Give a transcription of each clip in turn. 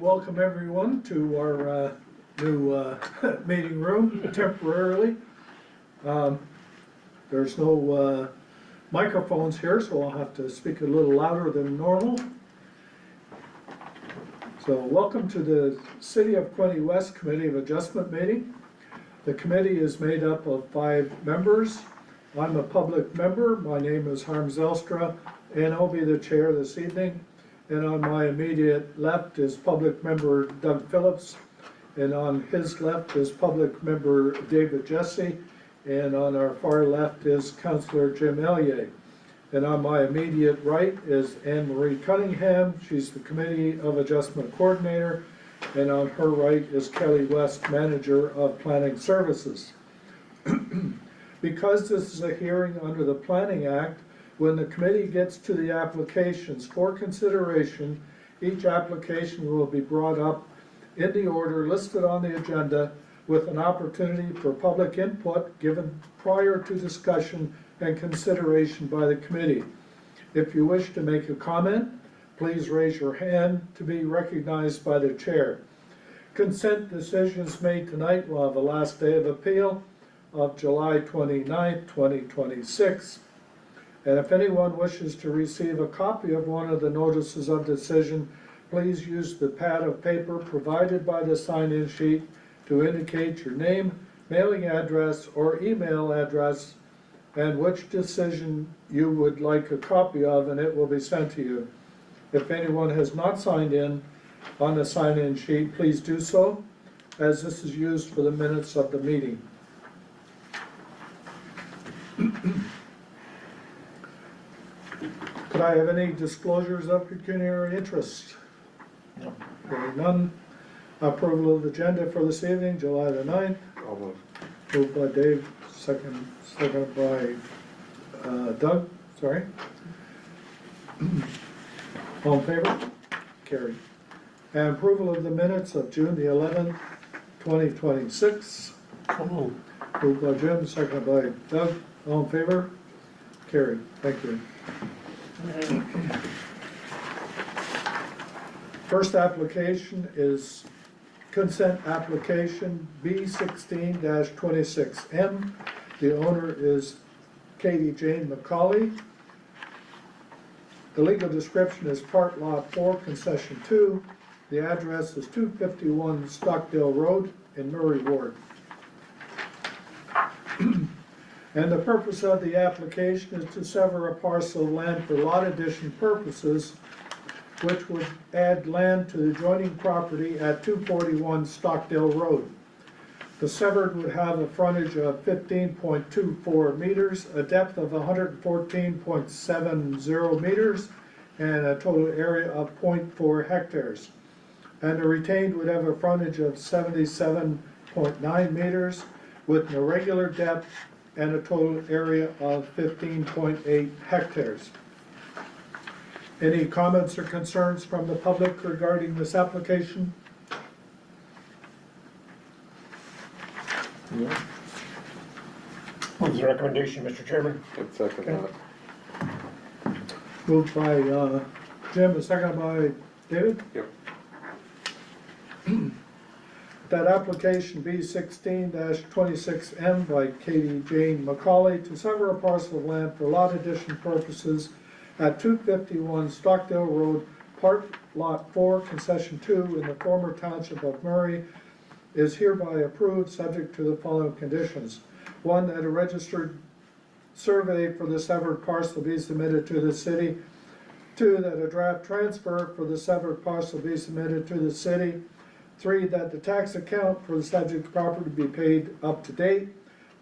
welcome everyone to our new meeting room temporarily. There's no microphones here, so I'll have to speak a little louder than normal. So welcome to the City of Quinte West Committee of Adjustment meeting. The committee is made up of 5 members. I'm a public member. My name is Harm Zelstra, and I'll be the chair this evening. And on my immediate left is public member Doug Phillips, and on his left is public member David Jesse, and on our far left is Councillor Jim Ellier. And on my immediate right is Anne Marie Cunningham. She's the Committee of Adjustment Coordinator, and on her right is Kelly West, Manager of Planning Services. Because this is a hearing under the Planning Act, when the committee gets to the applications for consideration, each application will be brought up in the order listed on the agenda with an opportunity for public input given prior to discussion and consideration by the committee. If you wish to make a comment, please raise your hand to be recognized by the chair. Consent decisions made tonight will have a last day of appeal of July 29th, 2026. And if anyone wishes to receive a copy of one of the notices of decision, please use the pad of paper provided by the sign-in sheet to indicate your name, mailing address, or email address, and which decision you would like a copy of, and it will be sent to you. If anyone has not signed in on the sign-in sheet, please do so, as this is used for the minutes of the meeting. Could I have any disclosures of pecuniary interest? No. Hearing none. Approval of the agenda for this evening, July the 9th. I'll move. Moved by Dave, second by Doug, sorry. All in favor? Carried. And approval of the minutes of June the 11th, 2026. Moved by Jim, second by Doug. All in favor? Carried. Thank you. First application is consent application B16-26M. The owner is Katie Jane McCauley. The legal description is part lot 4, concession 2. The address is 251 Stockdale Road in Murray Ward. And the purpose of the application is to sever a parcel of land for lot addition purposes, which would add land to the adjoining property at 241 Stockdale Road. The severed would have a frontage of 15.24 meters, a depth of 114.70 meters, and a total area of 0.4 hectares. And the retained would have a frontage of 77.9 meters with an irregular depth and a total area of 15.8 hectares. Any comments or concerns from the public regarding this application? Yeah. What's the recommendation, Mr. Chairman? I'd second that. Moved by Jim, and seconded by David. Yep. That application B16-26M by Katie Jane McCauley to sever a parcel of land for lot addition purposes at 251 Stockdale Road, part lot 4, concession 2 in the former township of Murray is hereby approved subject to the following conditions. 1, that a registered survey for the severed parcel be submitted to the city. 2, that a draft transfer for the severed parcel be submitted to the city. 3, that the tax account for the subject property be paid up to date.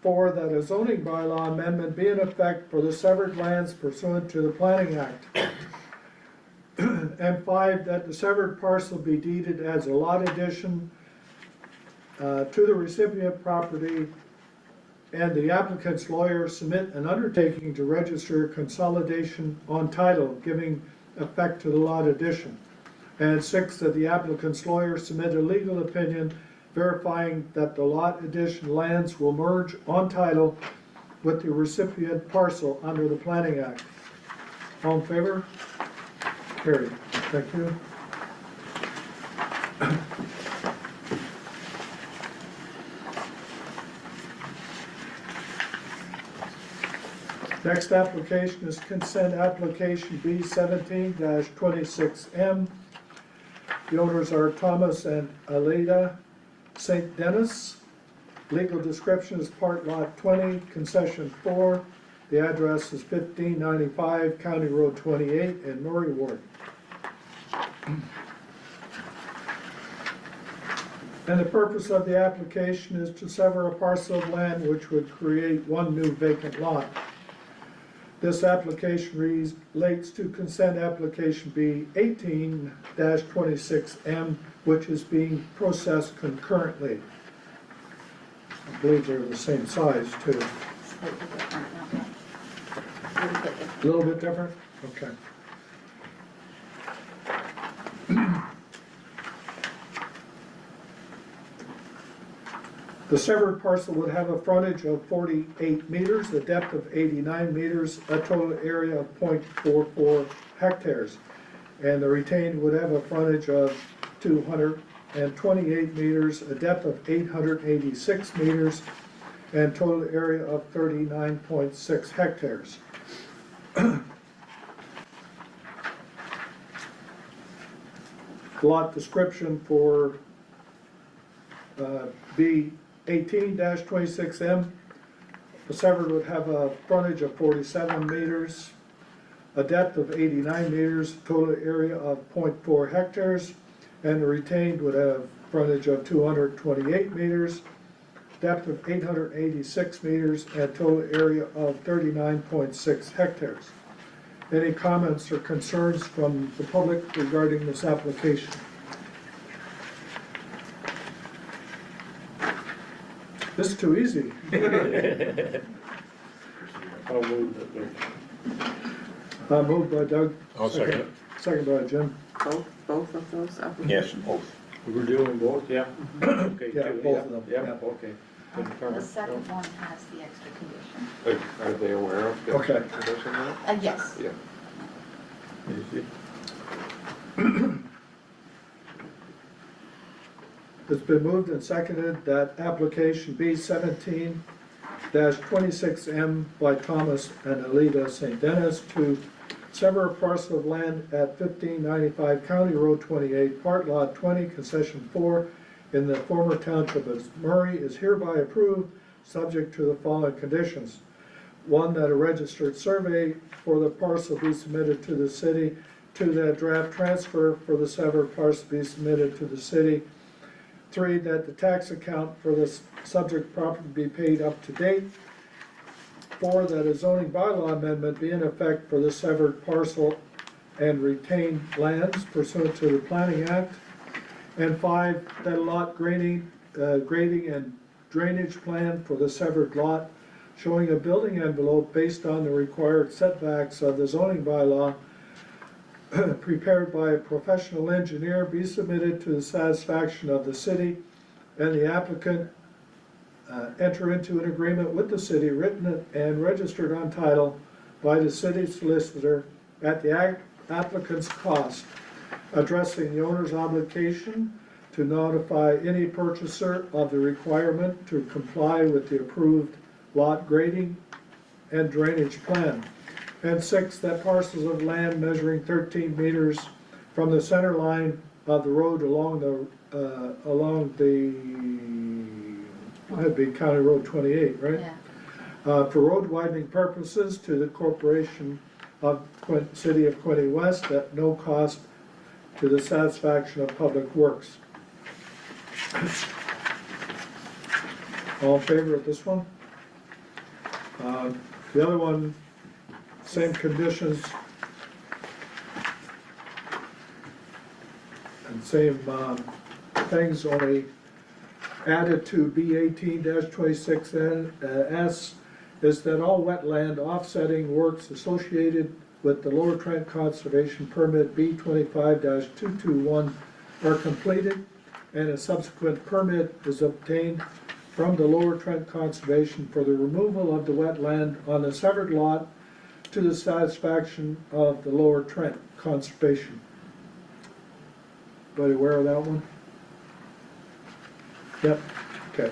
4, that a zoning bylaw amendment be in effect for the severed lands pursuant to the Planning Act. And 5, that the severed parcel be deeded as a lot addition to the recipient property, and the applicant's lawyer submit an undertaking to register consolidation on title giving effect to the lot addition. And 6, that the applicant's lawyer submit a legal opinion verifying that the lot addition lands will merge on title with the recipient parcel under the Planning Act. All in favor? Carried. Thank you. Next application is consent application B 17-26M. The owners are Thomas and Alida St. Dennis. Legal description is part lot 20, concession 4. The address is 1595 County Road 28 in Murray Ward. And the purpose of the application is to sever a parcel of land which would create one new vacant lot. This application relates to consent application B 18-26M, which is being processed concurrently. I believe they're the same size too. Slightly different, not much. A little bit different. A little bit different? Okay. The severed parcel would have a frontage of 48 meters, a depth of 89 meters, a total area of 0.44 hectares. And the retained would have a frontage of 228 meters, a depth of 886 meters, and total area of 39.6 hectares. Lot description for B 18-26M. The severed would have a frontage of 47 meters, a depth of 89 meters, total area of 0.4 hectares, and the retained would have frontage of 228 meters, depth of 886 meters, and total area of 39.6 hectares. Any comments or concerns from the public regarding this application? This is too easy. I'll move that we- Moved by Doug. I'll second it. Second by Jim. Both of those Yes, applications? both. We're doing both, yeah? Okay, Yeah, two, both of them, Yeah, yeah. okay. The second one has the extra condition. Are they aware of the Okay. condition now? Yes. Yeah. Easy. It's been moved and seconded that application B 17-26M by Thomas and Alida St. Dennis to sever a parcel of land at 1595 County Road 28, Part Lot 20, Concession 4, in the former township of Murray is hereby approved, subject to the following conditions. One, that a registered survey for the parcel be submitted to the city. Two, that draft transfer for the severed parcel be submitted to the city. Three, that the tax account for this subject property be paid up to date. Four, that a zoning bylaw amendment be in effect for the severed parcel and retained lands pursuant to the Planning Act. And five, that a lot grading and drainage plan for the severed lot showing a building envelope based on the required setbacks of the zoning bylaw prepared by a professional engineer be submitted to the satisfaction of the city, and the applicant enter into an agreement with the city written and registered on title by the city solicitor at the applicant's cost, addressing the owner's obligation to notify any purchaser of the requirement to comply with the approved lot grading and drainage plan. And six, that parcels of land measuring 13 meters from the center line of the road along the, that'd be County Road 28, right? Yeah. For road widening purposes to the corporation of City of Quinte West at no cost to the satisfaction of Public Works. All in favor of this one? The other one, same conditions and same things, only added to B 18-26S is that all wetland offsetting works associated with the Lower Trent Conservation Permit B 25-221 are completed, and a subsequent permit is obtained from the Lower Trent Conservation for the removal of the wetland on the severed lot to the satisfaction of the Lower Trent Conservation. Everybody aware of that one? Yep, okay.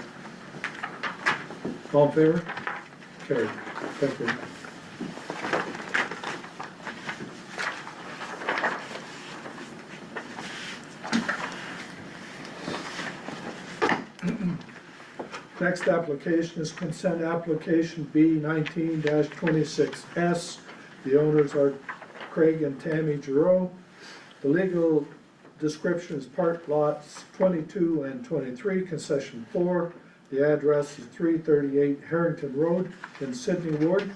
All in favor? Carried. Thank you. Next application is consent application B 19-26S. The owners are Craig and Tammy Giroux. The legal description is part lots 22 and 23, concession 4. The address is 338 Harrington Road in Sydney Ward.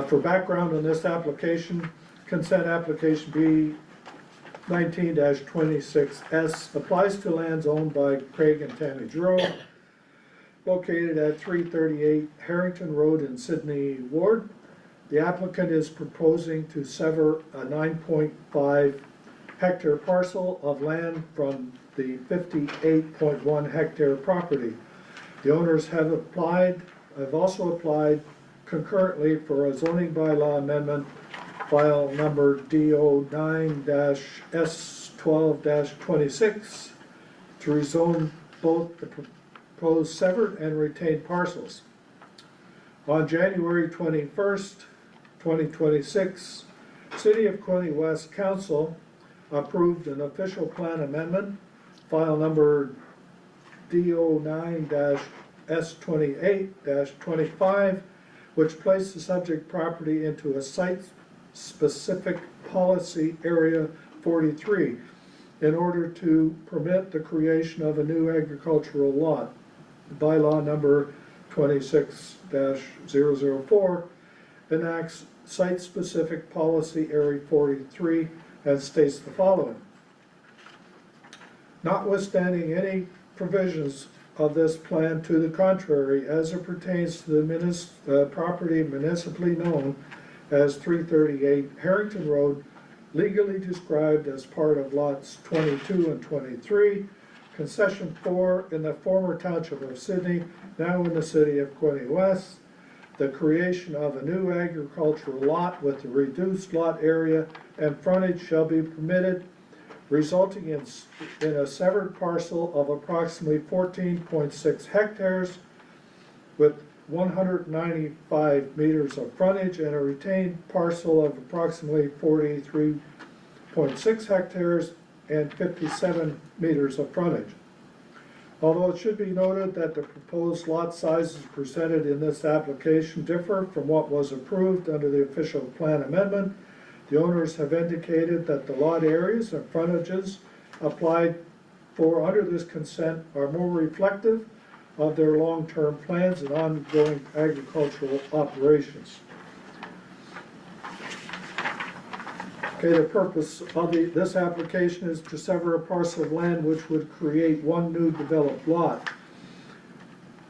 For background on this application, consent application B 19-26S applies to lands owned by Craig and Tammy Giroux, located at 338 Harrington Road in Sydney Ward. The applicant is proposing to sever a 9.5 hectare parcel of land from the 58.1 hectare property. The owners have also applied concurrently for a zoning bylaw amendment, file number DO9-S12-26, to rezone both the proposed severed and retained parcels. On January 21st, 2026, City of Quinte West Council approved an official plan amendment, file number DO9-S28-25, which placed the subject property into a site-specific policy area 43 in order to permit the creation of a new agricultural lot. Bylaw number 26-004 enacts site-specific policy area 43 and states the following. Notwithstanding any provisions of this plan to the contrary, as it pertains to the property municipally known as 338 Harrington Road, legally described as part of lots 22 and 23, concession 4 in the former township of Sydney, now in the city of Quinte West, the creation of a new agricultural lot with a reduced lot area and frontage shall be permitted, resulting in a severed parcel of approximately 14.6 hectares with 195 meters of frontage and a retained parcel of approximately 43.6 hectares and 57 meters of frontage. Although it should be noted that the proposed lot sizes presented in this application differ from what was approved under the official plan amendment, the owners have indicated that the lot areas and frontages applied for under this consent are more reflective of their long-term plans and ongoing agricultural operations. Okay, the purpose of this application is to sever a parcel of land which would create one new developed lot.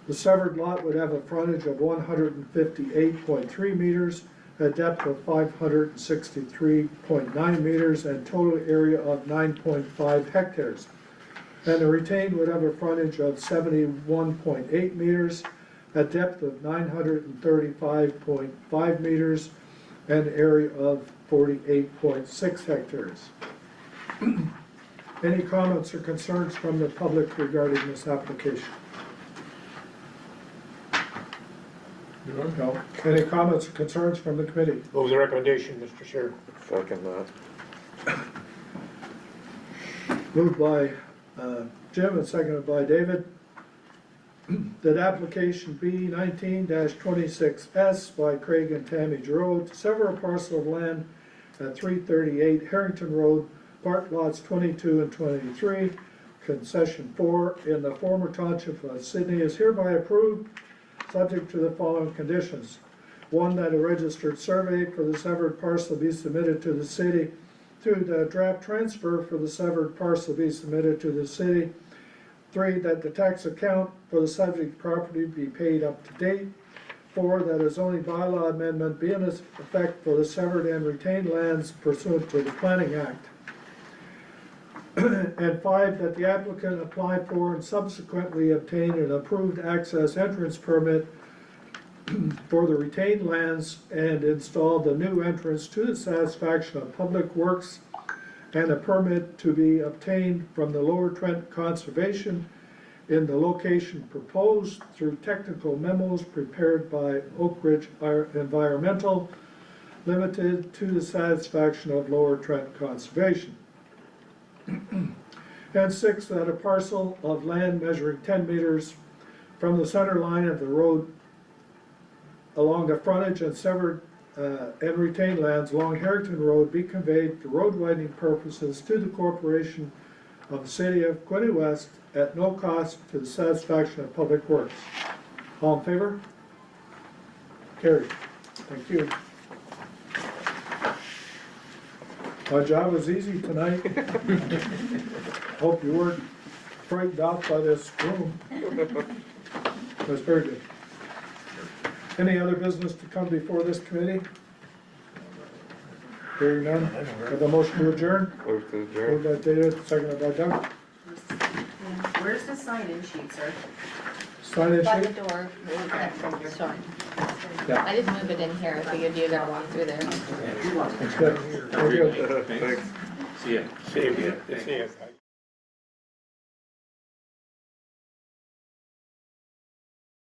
The severed lot would have a frontage of 158.3 meters, a depth of 563.9 meters, and total area of 9.5 hectares. And the retained would have a frontage of 71.8 meters, a depth of 935.5 meters, and an area of 48.6 hectares. Any comments or concerns from the public regarding this application? No. Any comments or concerns from the committee? Move the recommendation, Mr. Chair. Second that. Moved by Jim and seconded by David. That application B 19-26S by Craig and Tammy Giroux to sever a parcel of land at 338 Harrington Road, part lots 22 and 23, concession 4 in the former township of Sydney is hereby approved, subject to the following conditions. 1, that a registered survey for the severed parcel be submitted to the city. 2, that a draft transfer for the severed parcel be submitted to the city. 3, that the tax account for the subject property be paid up to date. 4, that a zoning bylaw amendment be in effect for the severed and retained lands pursuant to the Planning Act. And 5, that the applicant apply for and subsequently obtain an approved access entrance permit for the retained lands and install the new entrance to the satisfaction of Public Works and a permit to be obtained from the Lower Trent Conservation in the location proposed through technical memos prepared by Oak Ridge Environmental Limited to the satisfaction of Lower Trent Conservation. And 6, that a parcel of land measuring 10 meters from the center line of the road along the frontage and severed and retained lands along Harrington Road be conveyed for road widening purposes to the corporation of the city of Quinte West at no cost to the satisfaction of Public Works. All in favor? Carried. Thank you. My job was easy tonight. Hope you weren't frightened out by this room. It was very good. Any other business to come before this committee? Hearing none, have a motion to adjourn? Move to adjourn. Moved by David, seconded by Doug. Where's the sign-in sheet, sir? Sign-in By the sheet? door, move that from your sign. Yeah. I didn't move it in here, I figured you gotta walk through there. That's good. Very good. Thanks. See ya. See you. See you.